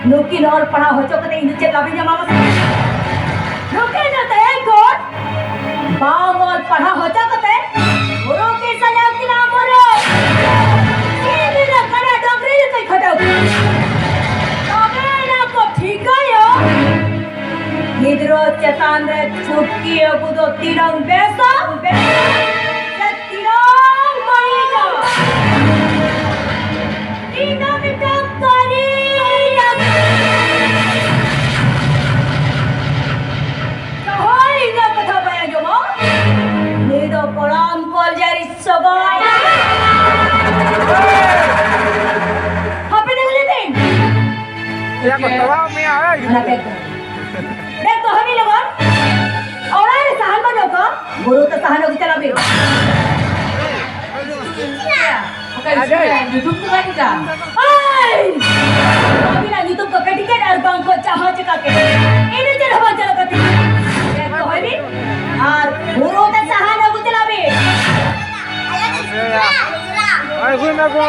Nukin or pernah hocok kata ini cek labi jama mas. Nukin na teh ikut. Bangol pernah hocok kata. Guru kisah yang kena moro. Ini na kana dogri kai khatak. Tapi na ko ठीक yo. Hidro chetan re chutki agu do tirang besa. Tirang maina. Ina bitak kari. Kolam kol jari sogoy. Happy day ulitin. Ya ketawa Mia ay. देख तो हमी लोगन और आए सहन बनो को गुरु तो सहन हो चला भी YouTube तो लगी जा अभी ना YouTube को कटी के और बंक को चाहा चका के इन्हें चल हवा चला करती देख तो हमी और गुरु तो सहन हो चला भी ay gue na gue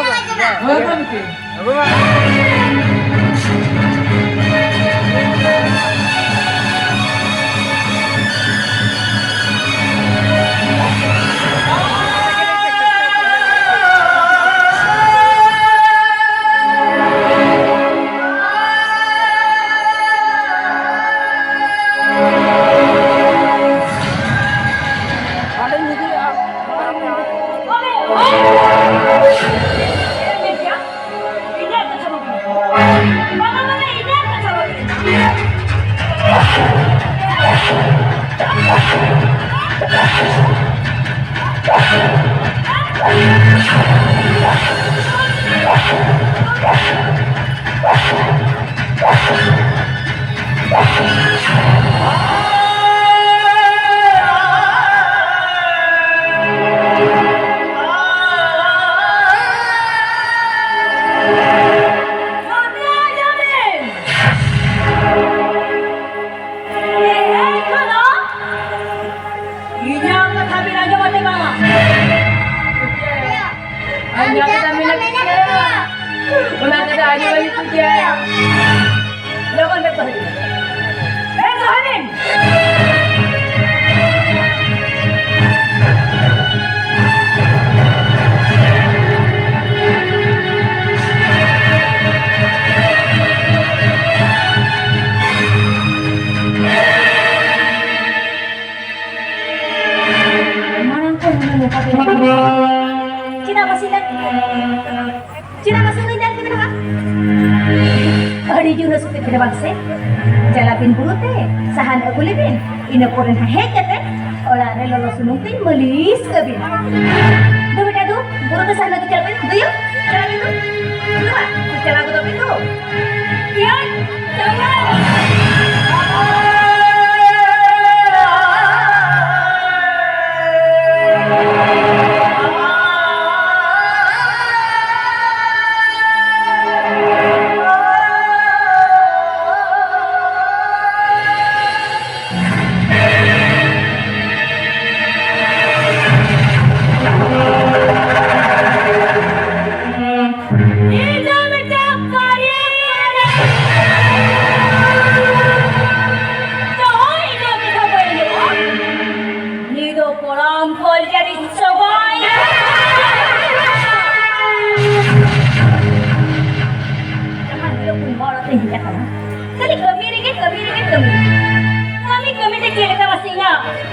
Cina masih dan kita juna suka ke depan se. Jalapin bulu teh, sahan agulibin. Ina poren hek kate, olah re lolo sunungtin melis kabin. Do beta do, buru teh sahan lagi jalapin, do yuk. Jalapin do. Do ah, jalan aku tapi do. Iya, jalan.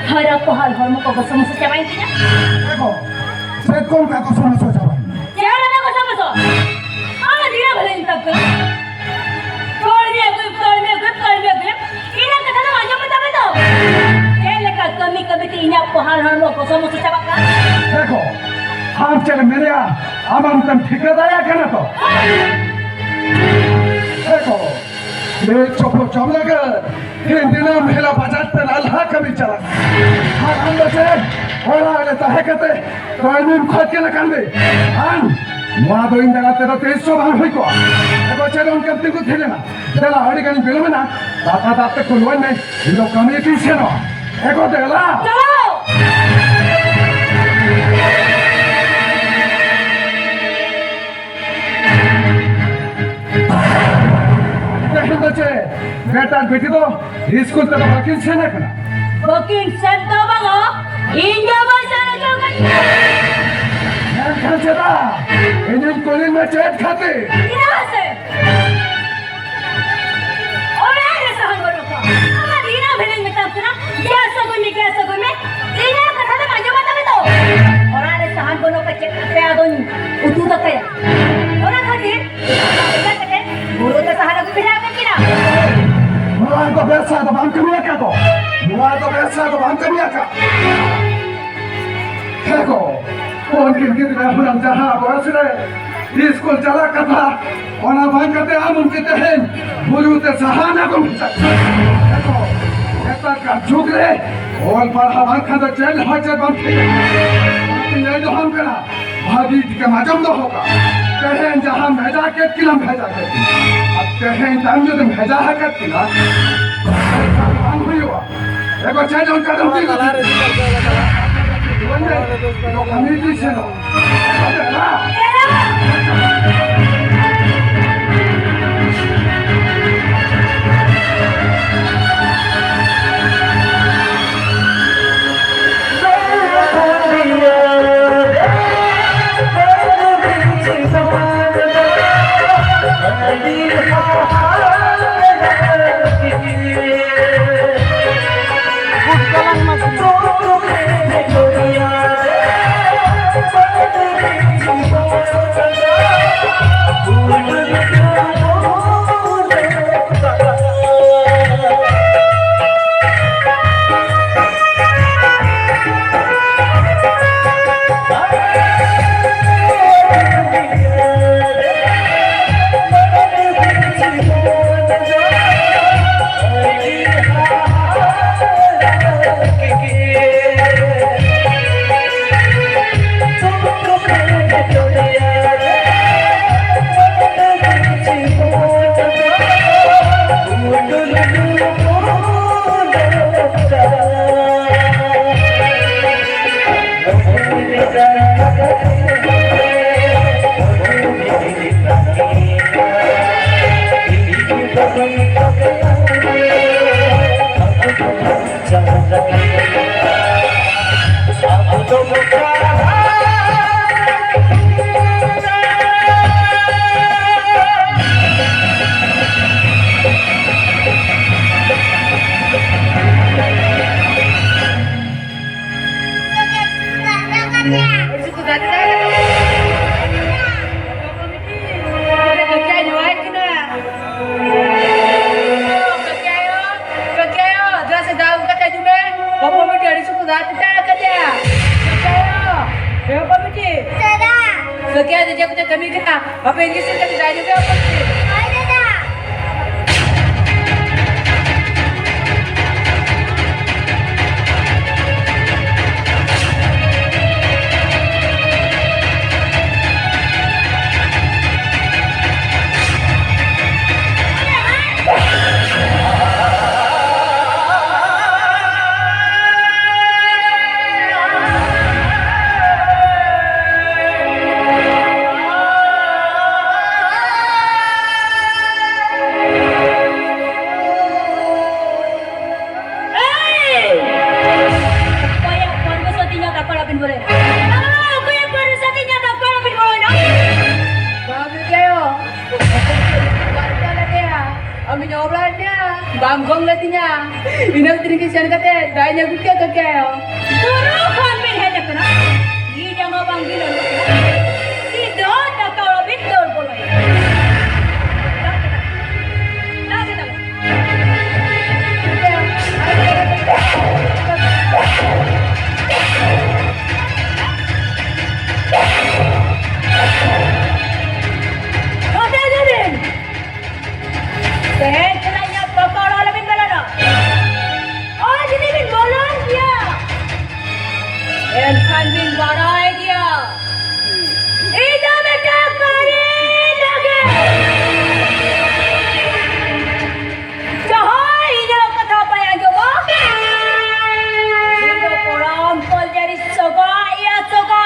Harap hal hormo ko sama sa chamain tinya. देखो से कौन का तो समझ हो जाए Jangan aku sama so. Dia boleh intap ke? Kau dia gue. Ini kata nama aja betul betul. Lekas kami tinya hal hormo ko sama sa chamain kan? देखो हम चले मेरे यहाँ हम तुम ठेकेदार क्या ना तो देखो ये चोपो चोप लगे ये दिन महिला बाजार पे अल्लाह कभी चला हाँ हम बचे और आगे ताहे कहते तो इन्हें खुद के लगान दे हाँ वहाँ तो इन जगह तेरा 300 भाग हुई को देखो चलो उनके अपने को थे ना चला हरी कहीं बिलो में ना दाता दाते कुलवन में इन लोग कम्युनिटी से ना देखो देखला चलो. देखो बच्चे बेटा बेटी तो स्कूल तक बाकी से ना करना Booking center bango. Inja bahasa na kan? मैं कहाँ से था इन्हें कॉलेज में चैट खाते Ina se. Ora re sahan bolo ko. Ama dina bheleng में तब ना क्या सगुन में ina कथा ना मांजो मत तो. Ora re sahan bolo ka check पे आदोन उतु तक है. Ora खातिर क्या कहते? गुरु तो sahan को बिना के किना. मुझे तो पैसा तो हम कमिया क्या तो मुझे तो पैसा तो हम कमिया क्या देखो कौन किन दिन हम जहाँ बस रहे स्कूल चला कथा और अब हम कहते हम उनके तहन मुझे उते सहाना को देखो ऐसा का झुक रहे और पर हमारे खाते चल हज़ार बम ये जो हम करा भाभी जी का मजम तो होगा कहें जहाँ भेजा के किलम भेजा के अब कहें टाइम जो तुम भेजा है कर किला हम हुई हुआ एक बार चल उनका दम दिल बंदे लोग कम्युनिटी से लो अरे ना Kita kami kena. Apa yang kita kami dah juga apa sih? Kaya kung gusto niya ka para pinboleh. Kaya kung gusto niya ka para pinboleh na. Bagus kayo. Baca lagi ya. Kami nyobran niya. Bangkong lagi niya. Inang tinigisian kate. Dahil niya bukya ke kayo. Guru kan bin hede kana. Ye jama banggil lo. Si do ta ka bin dor boleh. Na kita. Kau dah jadi. Sen celanya pokok lebih balana. Oh jadi bin bolan dia. Kan bin barai dia. Ida beta kari lagi. Jahai ida kata apa yang jawab? Ida kolam kol jadi soga ya soga.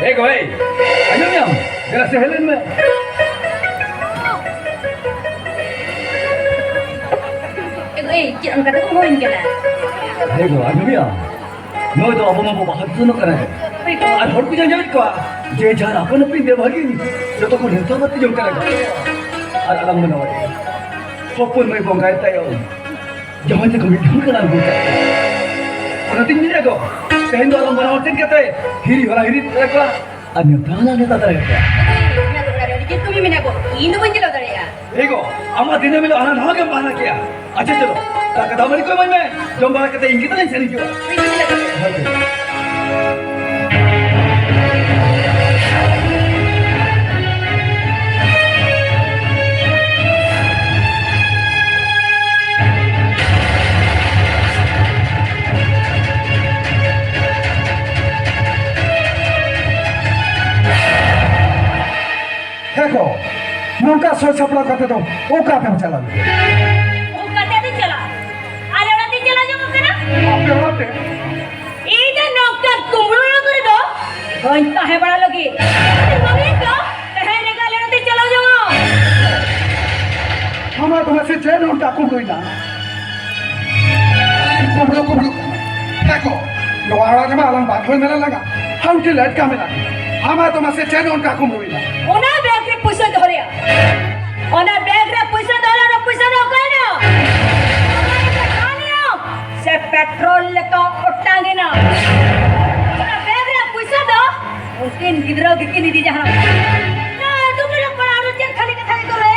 देखो भाई आजम यम जरा से Helen में Jangan kata kau main kena. देखो आजम यम no तो अब मैं बहुत सुनो करे आज हर कुछ जाने को जे जान अपन अपनी देवागी जो तो को हिंसा मत जो करे आज अलग में नवाई सोपुन में बोंगाई तायो jangan से कभी ढूंढ कर बोलता और दिन में को कहीं तो अलग बनाओ दिन कहते हिरी वाला हिरी तरह का अन्य ताना नेता तरह का Itu kami mina ko. Inu pun jelas dari ya. देखो आमा दिन में आना ना के माना किया अच्छा चलो ताकत हमारी कोई मन में जो बात कहते इनकी तो नहीं सही क्यों देखो नौका सोच अपना करते तो वो का काम चला Oh kata tu cela. Ada nanti cela juga kena. आपके होते Ida nokar kumru na kore do. Entah hai bada lagi. Mami ka kahe nikale nanti cela juga. हमारा तो वैसे चैन उनका कुछ ना कुबड़ो देखो लोहाड़ा के मालूम बात होने मेरा लगा हम के लेट का मिला हमारा तो वैसे चैन उनका कुछ ना Ona bag re puisa dhoriya. Ona bag re puisa dhora na puisa no kana. Se petrol leka uttange na. Ona bag re puisa do. Unkin gidro gikini di jahan. Na तुम लोग पर आरो चल खाली कथा करे.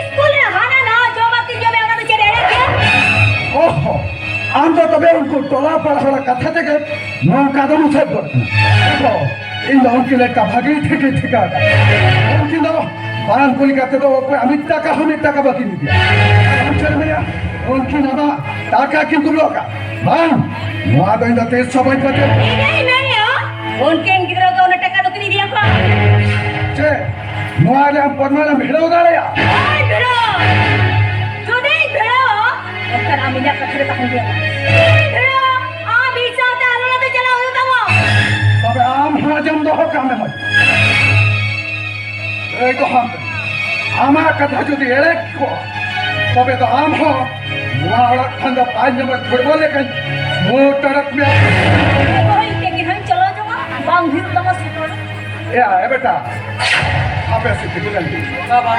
स्कूल में हाना ना जो बाकी जो मैं उन्हें तो चले क्या? ओहो हम तो तबे उनको टोला पर थोड़ा कथा थे कि नौ कदम उठे पड़ते देखो इन उनकी लड़का भागी ठेका उनकी दो बारन कुली करते तो अमित टाका बाकी नहीं दिया चल भैया उनकी नबा टाका किंतु लोका बान वहाँ तो इंदा तेज सब बचे नहीं हो उनके इन गिरो तो उन्हें टक्का तो नहीं दिया को चे मुआरे हम परमाना भेड़ो उड़ाले या ओए भेड़ो जो नहीं भेड़ो उसका नाम इन्हें कचरे का दिया भेड़ो आम इसा तारों तो चला होता वो तबे आम हजम दो काम में मत तो हम कथा जो एड़े को तबे तो आम हो मुआरा खंड 5 नंबर फुटबॉल लेकिन मोटरक में कोई के कि हम चलो जो बांग भी तो मत सुनो ए बेटा आप ऐसे टिकल दी बाबा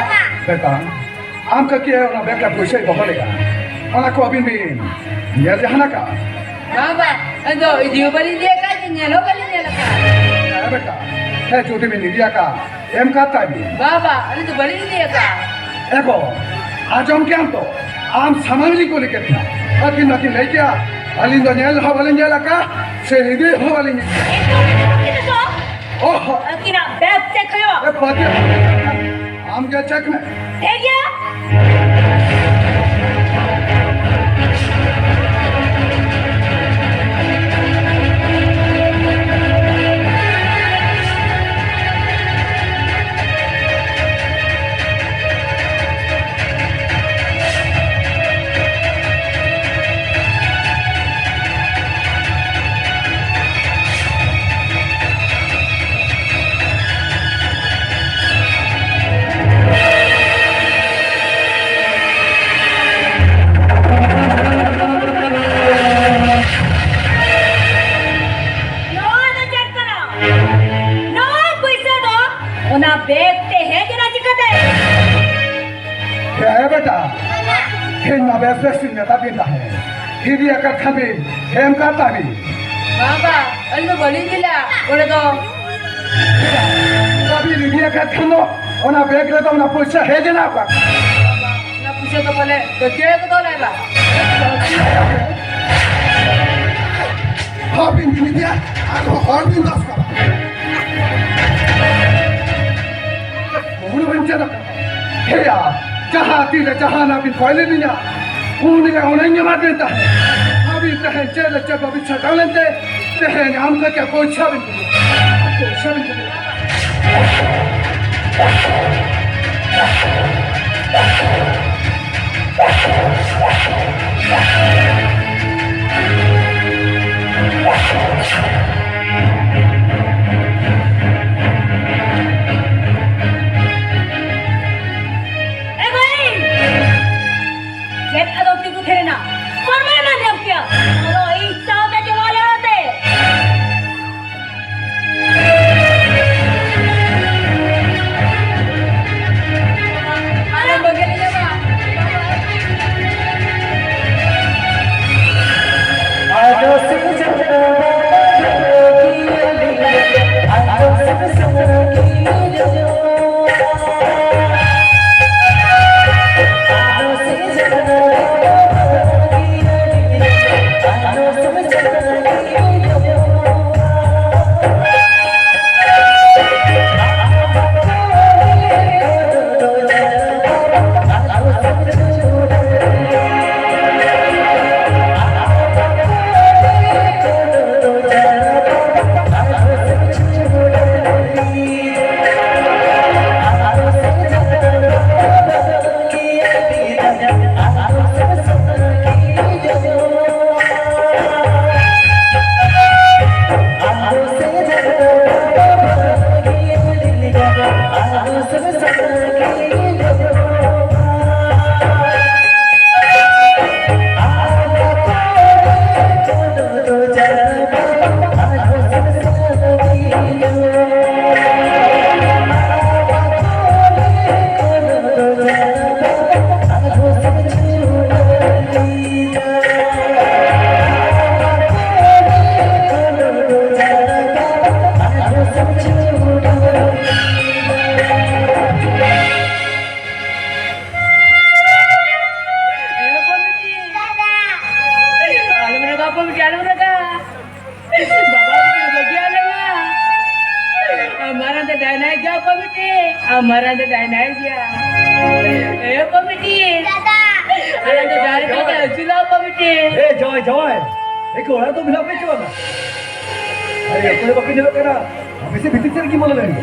बेटा आम का किया ना बेटा पैसे बहलेगा ona ko bin bin ya jahana ka बाबा अंदो इदियो बली दिया का जिन्यालो बली दिया लगा ya बेटा है छोटे में दिया का एम का ताबी बाबा अरे तो बली दिया का एको आज हम क्या तो आम समाजली को लेकर था बाकी ना कि ले क्या अलिंदो नेल हवाले का से हिदे हवाले ओह कि ना बैग चेक करो ए बात आम क्या चेक में दे गया देखते हैं जरा चिकते क्या है बेटा खेलना वैसे सिंगता देता है दीदी का खबी हेम का ताबी बाबा अरे तो बली दिला बोले तो कभी दीदी का खनो ओना बैग ले तो ना पैसा है जना का ना पूछे तो बोले तो के को तो लेला हाँ बिन दीदी आगो और दिन दस का हे यार जहाँ तीर जहाँ ना भी पहले नहीं ना उन्हें उन्हें मार देता है अभी तहन चल जब अभी छटाल लेते तहन हम का क्या कोई छाव नहीं komiti. Amaran tu dah naik dia. Komiti. Ada tu dari kita sila komiti. jawai. Orang tu bilang apa cuba? Aku lepas kerja kena. Habis ni bising lagi malam lagi.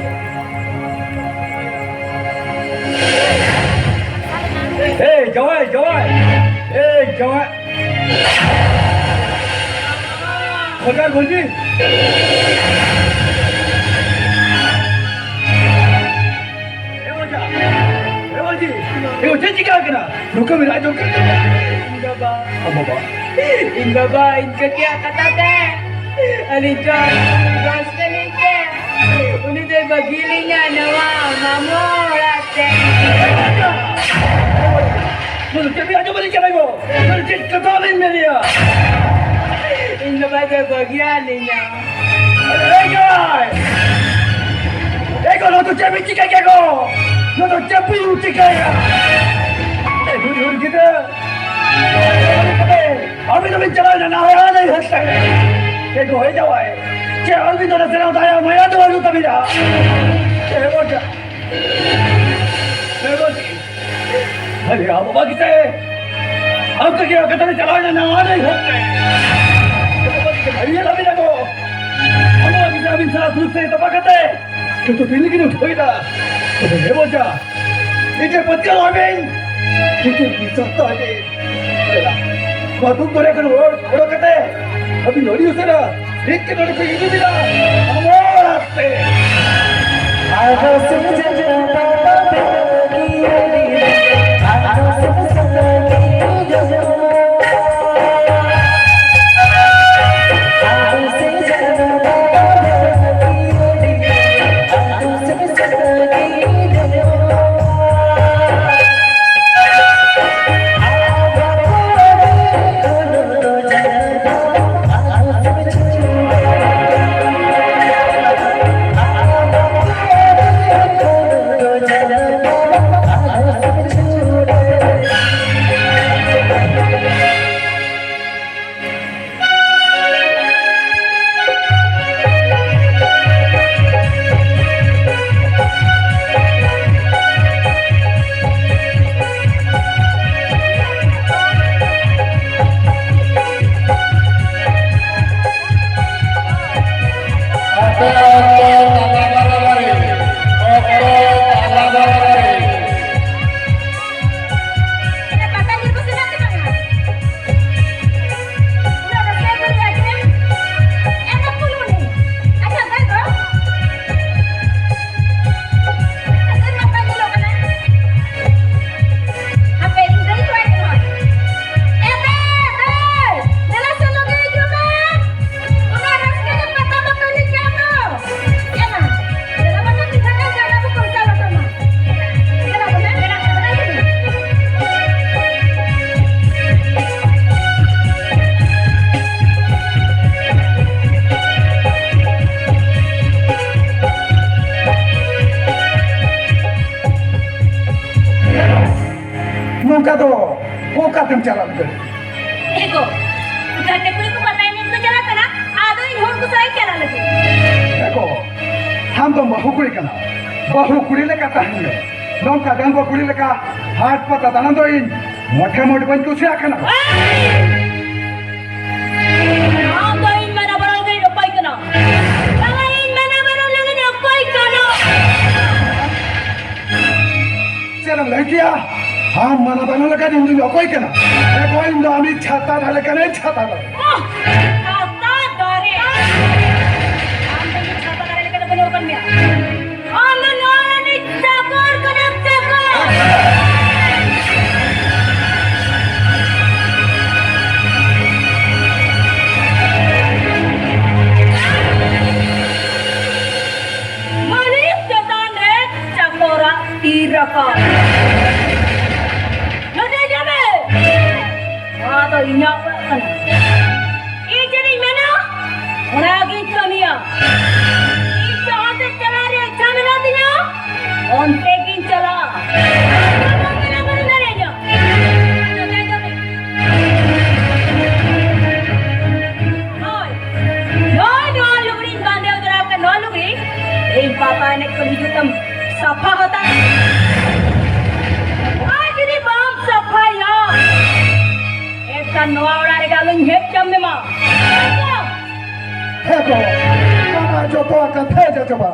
Jawai. Jawai. Makan Bolji. Bolji. Janji kena. Luka bila ajar kena. Enggak ba. Apa ba? Enggak ba. Inka kya kata deh. Alijan. Gas kali ke. Uni deh bagilinya nawa. Mamu rate. Lalu cepat aja balik jalan go. Lalu cepat ketalin media. Enggak baca bagiannya. guys. Lo tu cepat cikgu kego. Lo tu cepat cikgu ya. Dulu kita. Abi tu bicara na ya nahi hasta. Kego hai jawai. Cewek Abi tu dah senang tanya, maya tu baru tapi dah. Cewek dah. अरे आप बाबा किसे हम तो क्या कहते हैं चलाओ ना नवाने ही होते हैं भाई ये लगी लगो हम बाबा किसे अभी साथ से तो कहते हैं कि तो दिल की नहीं उठाई ना तो ये बोझा इसे पत्तियां लावें इसे बिचता है बात तुम करे करो और कहते हैं अभी लोड़ी उसे ना एक के लोड़ी को ये भी ना हम और आते आजा से जन्नत Buka tem jalan ke? Ego, gante kuri ko बताई नहीं तो चला था ना आदो इन होड़ को सही चला लगे देखो हम तो बहुकुड़ी का ना बहुकुड़ी ले कता है लोग का गंग बहुकुड़ी ले का हाथ पता दाना तो इन मोटे मोटे बन कुछ आके ना हम तो इन मना बरोगे रुपए कना अगर इन मना बरोगे रुपए कना चलो लड़किया हम मना बनो लगा दी उन्हें कोई कहना एक कोई इंदो अमित छाता डाले कहने छाता डाले छाता डाले हम तो ये छाता डाले लेकर बने ओपन में हम लोगों ने चाकोर कदम चाकोर मालिक जता ने चाकोरा तीरका तो इन्हें करना ये jadi mana orang kita ni ya ini jangan tercela dia jangan nanti ya on taking cela mana mana mana aja no lugri bandel udah apa no lugri papa ne kali jutam सफा होता आज ini bang सफा ya ऐसा नवावड़ा रे गालो हेप जम में मां Heko, mama jo to kate jo coba.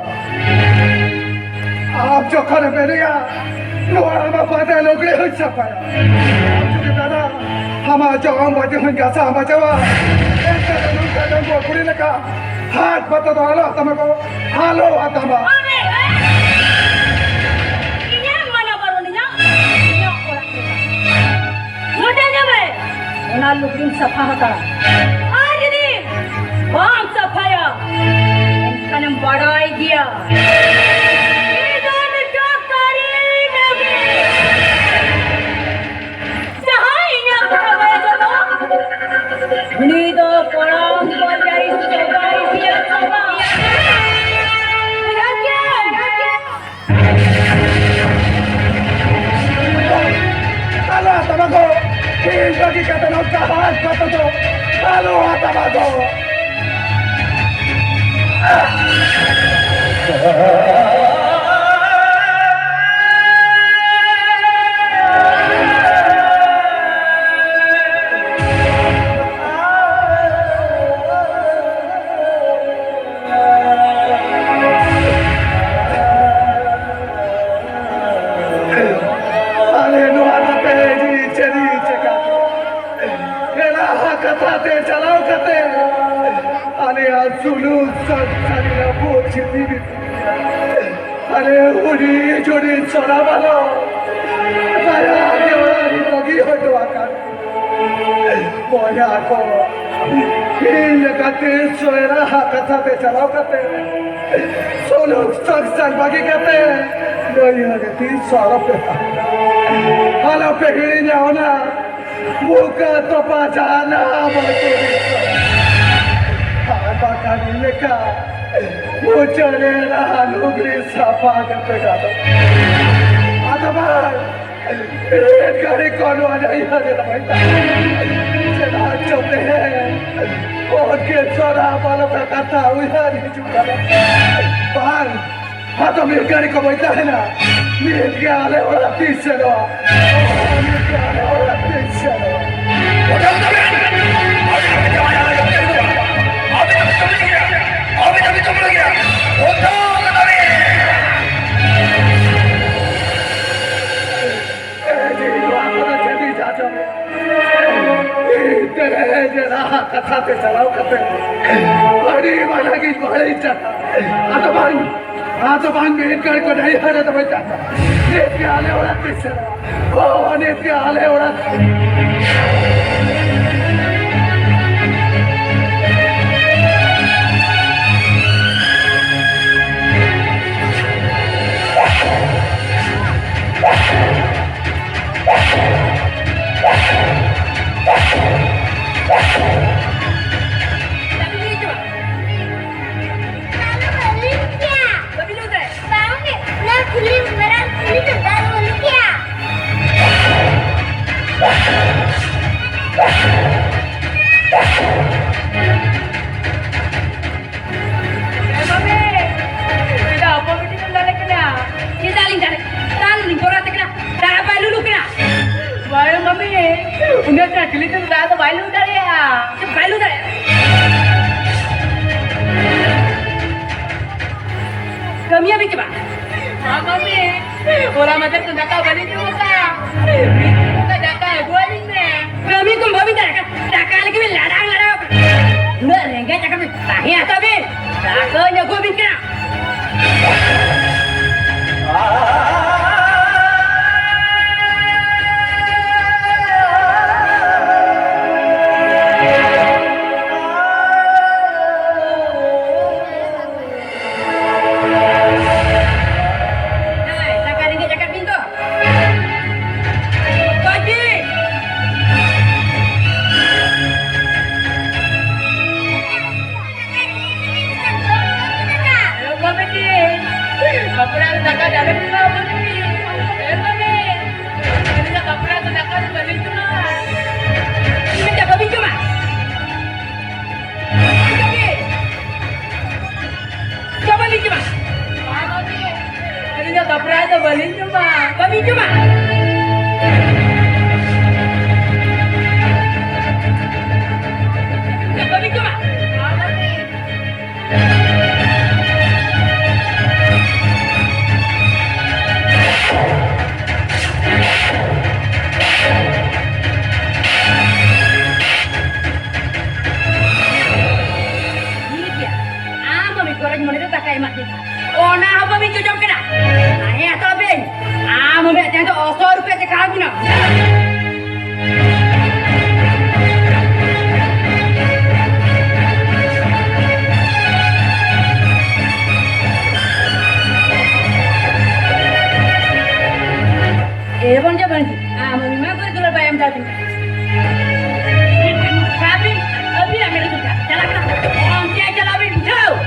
आप जो करे बेरिया, लोग हम बातें लोग ले हो सकता है। क्योंकि दादा, हम जो हम बातें हम कैसा हम बचावा, ऐसे लोग कहते हैं वो पूरी लगा, हाथ बता दो हालो तमको, हालो आतमा। अरे ini mana baru ni ya ini orang kita मोटे में ओना लुकिंग सफा होता आज ini bang सफा ya इनका बड़ा idea ini do korang berjari sebagai dia coba. हालो तमको, किस लगी कहते लोग का हाथ बता दो, हालो तमको। चलाओ कते अरे सुनु सत्सरी ना पूछती भी अरे उड़ी जोड़ी सोना वालो माया आगे वाली लगी हो तो आकर मोया को ये कते सोएरा कथा ते चलाओ कते सोनु सत्सर बाकी कते नहीं है 300 रुपए हालो पे गिरी जाओ ना buka topa jana betul apa kali mereka muncul lalu bersama dengan ada bang kali kono ada yang ada mereka jangan coba और के चोरा वाला प्रकाता हुआ नहीं चुका बang atau मिलकर को बैठा है ना मिल के आले वाला पीछे लो मिल के आले वाला पीछे लो कथा पे चलाओ कते बड़ी वाला की बड़ी चटा आता भाई आता भाई मेन कर को नहीं हरे तो बच्चा ने के आले वाला पीछे ओ ने के आले वाला udah terkeli tuh udah balu dari ya, balu dari. Kami apa coba? Mami, orang macam tu nak kau balik juga. Kita dah gua ni. Kami tu bawa bicara kan, dah lagi ni ladang. Nggak rengat cakap ni, tahia tapi, dah kau gua bicara. Apa Nyopra tuh balik cuma. Kami cuma. Kami cuma. Goreng mana tu tak kayak mak kita. Oh nah apa min cucuk kena? Ayah tu bin. Mau mak jangan tu osor rupiah cakap guna. Pun je berhenti. Mau mak kau tu bayam jatuh. Tapi, bila mereka suka, jalan kena. Orang dia jalan bin jauh.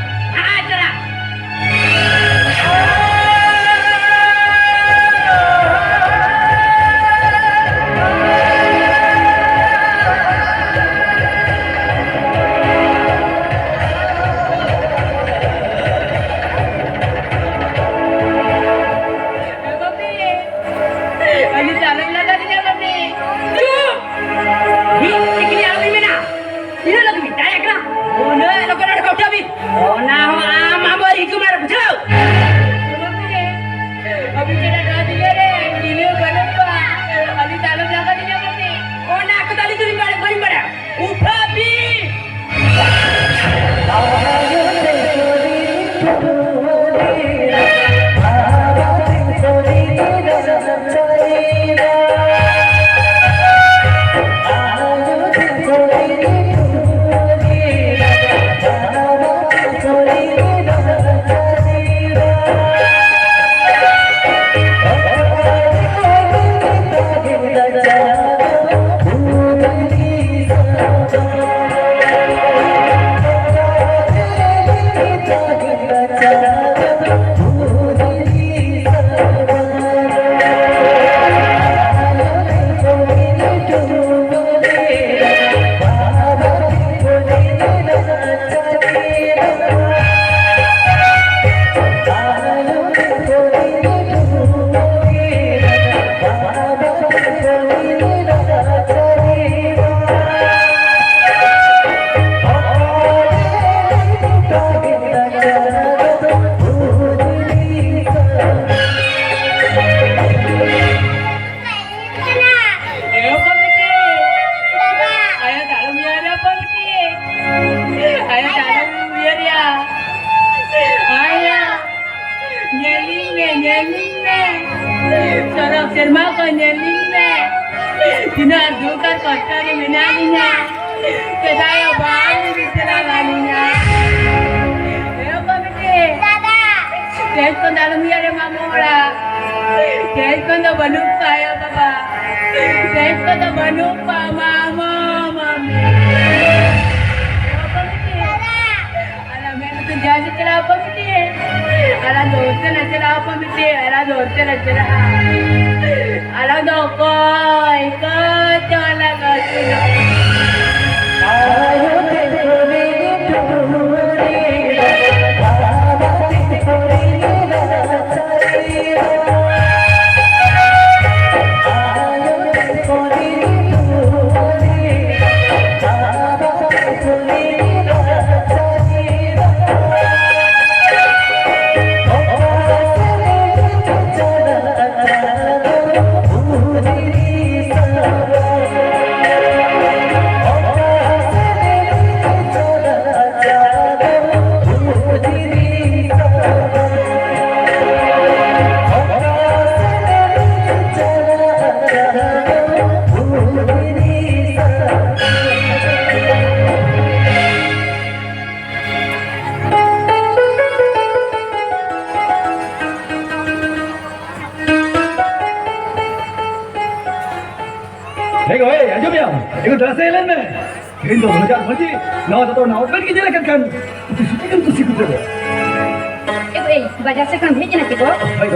बाजार से कम भेजना कितो भाई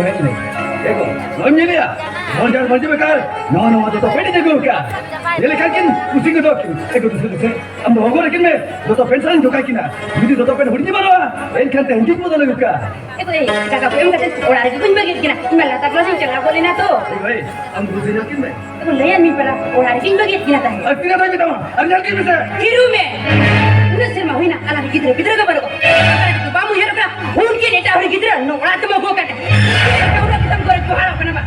देखो समझ लिया और यार मर्जी में कर नौ नौ तो पेटी देखो क्या ये लेकर किन उसी को तो देखो दूसरे हम लोगों लेकिन में तो पेंशन जो का किना बिदी तो पेन हुड़ी मारो इन खाते हिंदी को तो का Ito eh, kakapuyong kasi orang itu pun bagit kina. Malata ko lang siya boleh na to. भाई हम दूसरे लेकिन में Ito layan mi pala orang itu bagit kina tayo. अक्तिना भाई बेटा अब यार की में Hiru me. Una sir ma huina ala gidre gidre ka baro. Ito ba mo hero ka. Unki neta hori gidre no ora to mo ko kata. Ora kitam gore ko hala kana ba.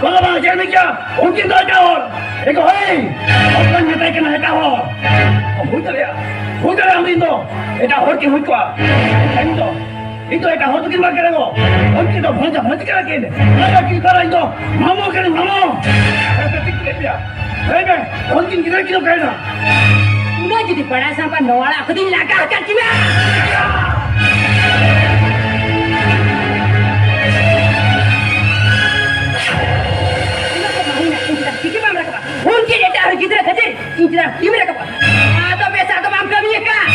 बोलो बाबा jail में क्या उनकी दर क्या और देखो है अपन नेता के ना का हो हो गया हम इंदो এটা হরকে হইকো ইন্দো ইতো এটা হতো কি মার করেগো উনকি তো ভঞ্জ করা কেন লাগা কি করা ইন্দো মামো করে মামো এটা ঠিক লিয়া হেবে উনকি কিরা kilo কাইনা Una jadi pada sampai no ala aku din laga ka kiba. Mungkin dia harus kita kerja, kita gimana kau? Atau biasa atau mampu kami ya kak?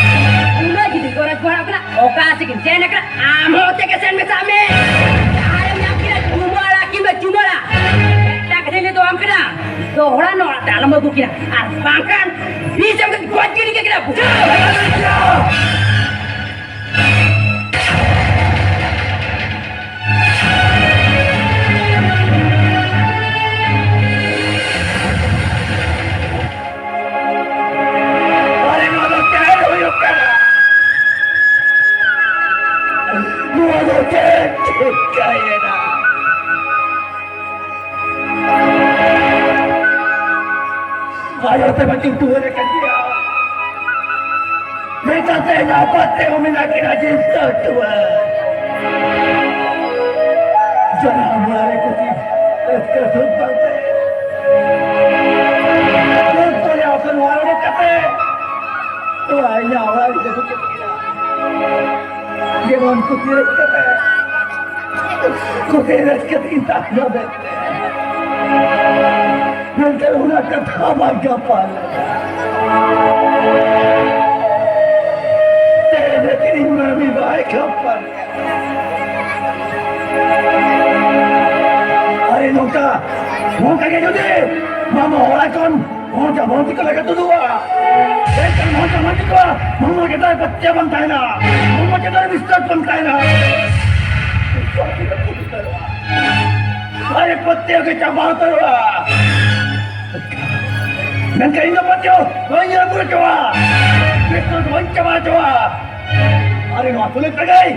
Udah gitu korang apa? Oka sekian sen nak? Amo teka sen mesame. Ayam yang kira cuma lagi cuma lah. Tak kerja itu am kira. Dohra no dalam mau kira. Bangkan bisa kuat kiri kira. Ayo te bati tuh ada kerja. Mereka teh dapat teh meminaki haji tua. Jangan mulai kuti. Terus bangte. Tentu yang akan walau kate. Tuh ayah awal itu kita. Jangan kuti kate. Kuti kate intak nabe. Nanti una kata magapal. Tena kini mami baik kapal. Hari nongka, nongka ke jadi, mama orang kon, monca kalau kata dua. Kan monca kau, mama kita bacca bantai na, mama kita bistat bantai na. Hari putih ke cabang terus. Nangka ingat patio, banyak pun coba. Betul banyak coba. Hari ni aku lepas gay,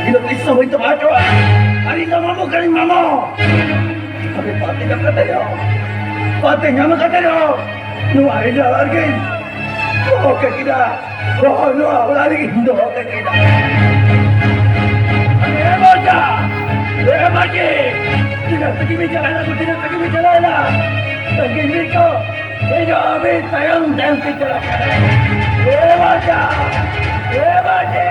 itu kisah itu coba. Hari ni mamu kali mamu. Tapi pati tak kata dia. Pati nyaman kata dia. Nu hari dah lagi. Oh kita. Oh nu lagi Indo kita. Ada baca. Ada baca. Tidak pergi berjalan aku tidak pergi berjalan. Pergi mereka. Ini habis sayang dan kecelakaan. Baca. Baca.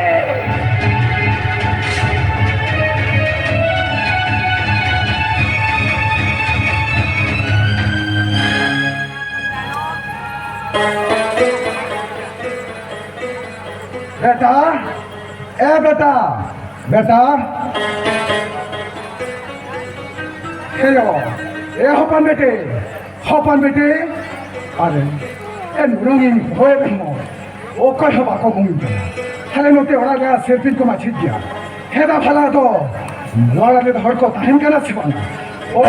बेटा ए बेटा बेटा हपन बेटे अरे ए नुरंगी होए बेमो ओ कह बाको मुंग हले नते ओरा गया सेल्फी को माछि दिया हेदा फला तो लोड़ा ले हड़ को ताहन कना सिबन ओ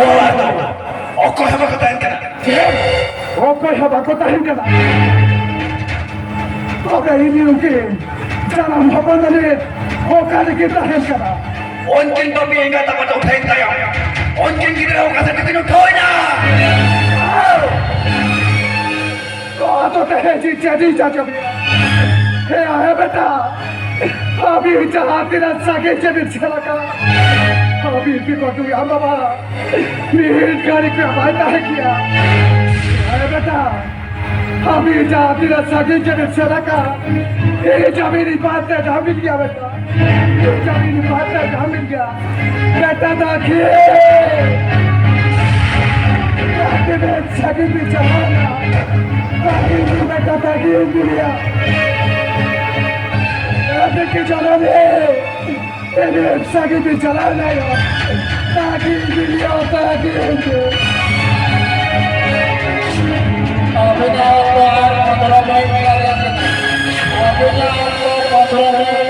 कह बाको ताहन कना ओ कह बाको ताहन कना तो ini mungkin dalam hubungan ini bukan kita hengkara. Onkin tapi enggak dapat utain tayo. Onkin kita orang kata kita nutoy na. Kau tu teh jadi jajan. Hei beta, अभी जहाँ तेरा सागे जमीन चला का, अभी भी बातों यहाँ बाबा, नील गाड़ी पे हमारा है क्या? अरे बेटा, अभी जहाँ तेरा सागे जमीन चला का, ये जमीनी बात है जहाँ मिल गया बेटा, ये जमीनी बात है जहाँ मिल गया, बेटा दाखिए, तेरे सागे भी चलाना, दाखिए बेटा दाखिए मिल गया। के जाना दे sakit jalan ayo. Tadi video tadi. Apanya Tuhan kontrol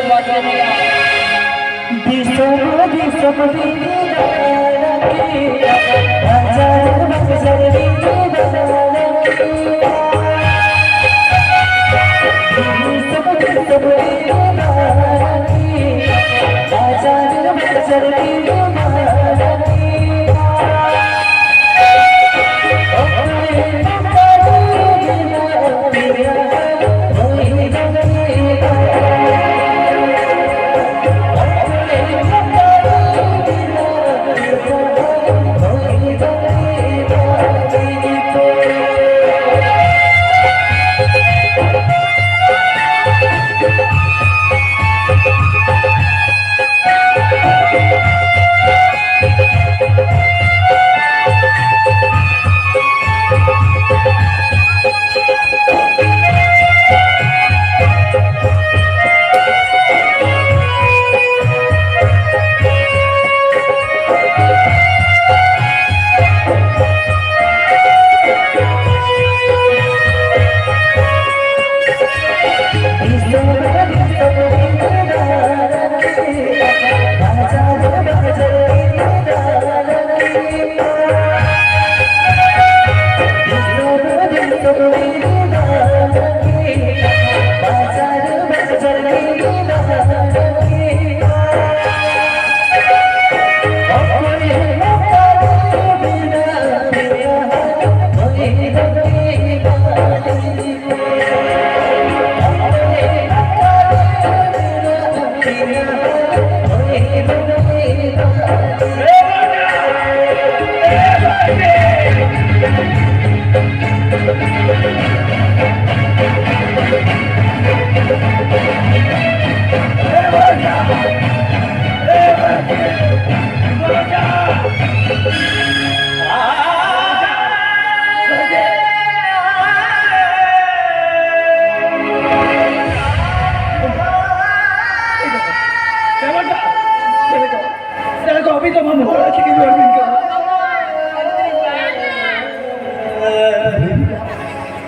अभी तो हम हो रहा है कि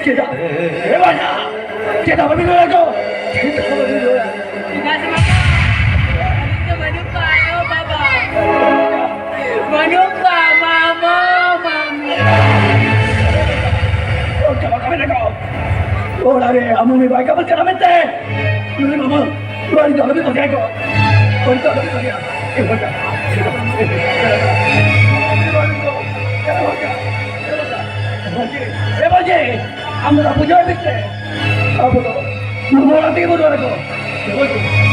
kita, hebatnya, kita berdua lagi, kita berdua. Manuka, mama, mami. Oh, coba kami nak. Oh, lari, amu mi baik apa cara mente? Lari mama, lari dah lebih pakai kau. Lari dah lebih pakai. Baca. Baca. Anda tak punya ni. Apa tu? Nombor nanti bodoh aku. Baca.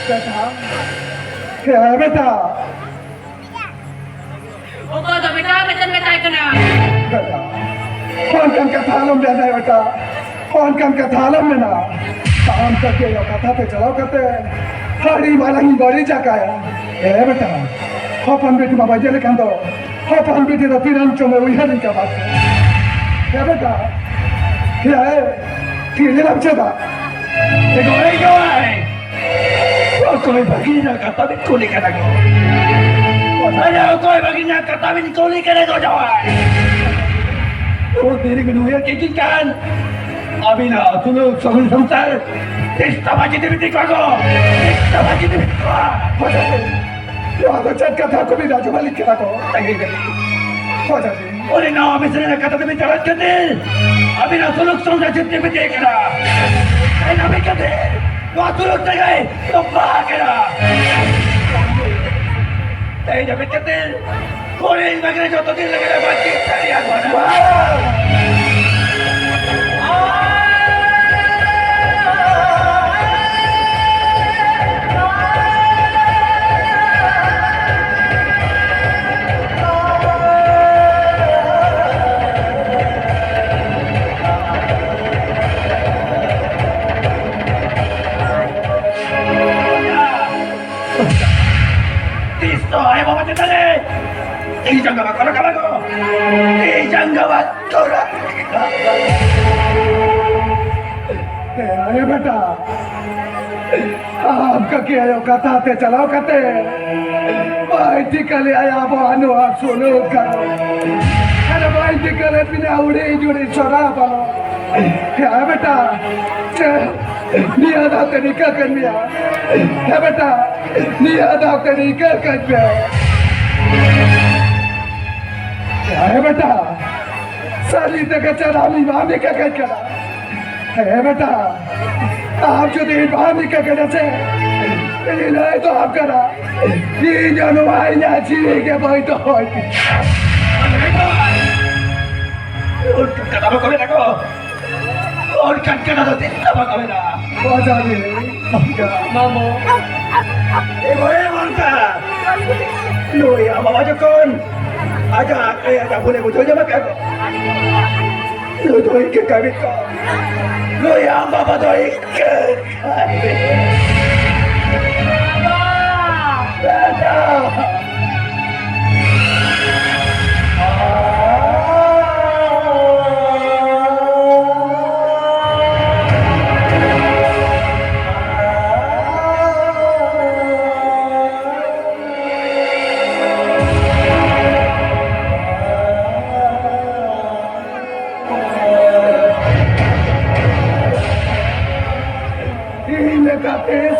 बेटा क्या है बेटा Opo, sabi ka, betul betul ko na. बेटा कौन कम का थालम दे दे बेटा कौन कम का थालम में ना काम करके यो कथा पे चलाओ करते हरी वाला ही बड़ी जगह है ए बेटा अपन बेटी बाबा जेल के अंदर अपन बेटी तो तिरंचो में वही नहीं का बात है बेटा क्या है किले लग चला देखो ये क्या है वो कोई भगीना का तभी कोली करेगा अरे वो कोई भगीना का तभी कोली करेगा जावा वो तेरी गनुया के कान अभी ना तू लोग सगुन संसार इस तबाजी देवी दिखागो इस तबाजी देवी हो जाए यो तो चट कथा को भी राजू वाली कथा को हो जाए ओरे ना अभी से ना कथा देवी चला करते अभी ना तू लोग संसार जितने भी देख रहा है ना भी करते वो तू लोग गए तो भाग रहा ते जब करते कोई मगरे जो तो दिन लगे बात की सारी आग Listo, ayo bawa cerita deh. Jangan bawa kalau jangan bawa orang. अरे बेटा आपका क्या है कथा ते चलाओ कते भाई टिकले आया बानो आप सुनो करो अरे भाई टिकले बिना उड़े जुड़े छोड़ा पालो क्या बेटा निया दाते निकल कर लिया है बेटा निया दाते निकल कर लिया क्या है बेटा साली तक चला मामी का कर करा है बेटा आप जो दिन बाहर निकल कर जैसे नहीं तो आप करा ये जानवर ना जीवे के भाई तो और कथा में कभी रखो और कटकटा तो चिंता मत करेगा बाजा में मामो ये बोले मानता लो या बाबा जो कौन आजा आजा बोले मुझे जब क्या लो तो इनके कभी को लो या बाबा तो इनके बेटा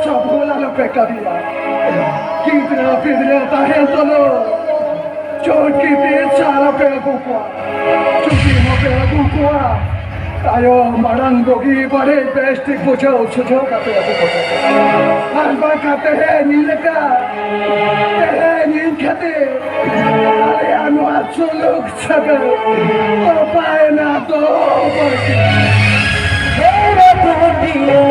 सब बोला लो पेटा दिया कितना पिघले ताहे तो लो चोट की तेज सारा पे गुकुआ चुकी हो पे गुकुआ तायो मरंग बोगी बड़े बेस्ट पूछो छुछो का पे गुकुआ हलवा खाते हैं नील का ते नील खाते अरे अनुआ चुलुक सगर ओ पाए ना तो बरके मेरा बोलियो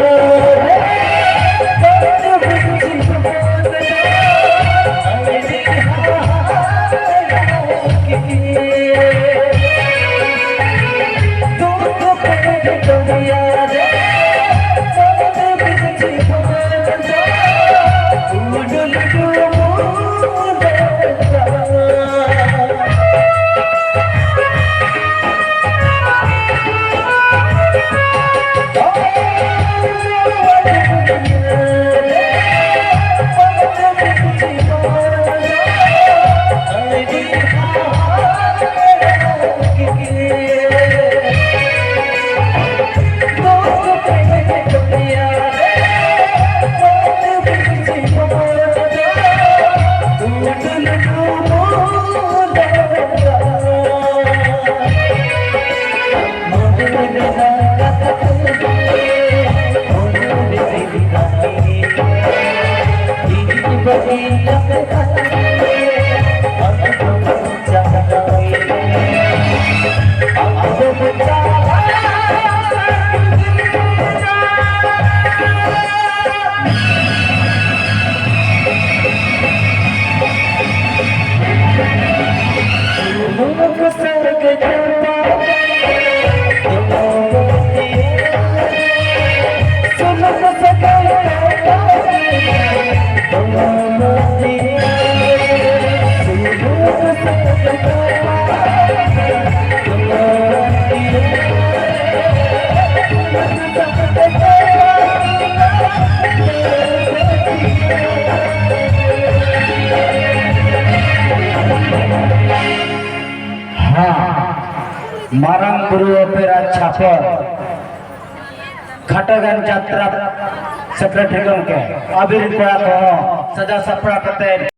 मारांग गुरु ओपेरा छापर खटगन जात्रा सेक्रेटरी गमके अबीर कोड़ा को सजा सपड़ा कते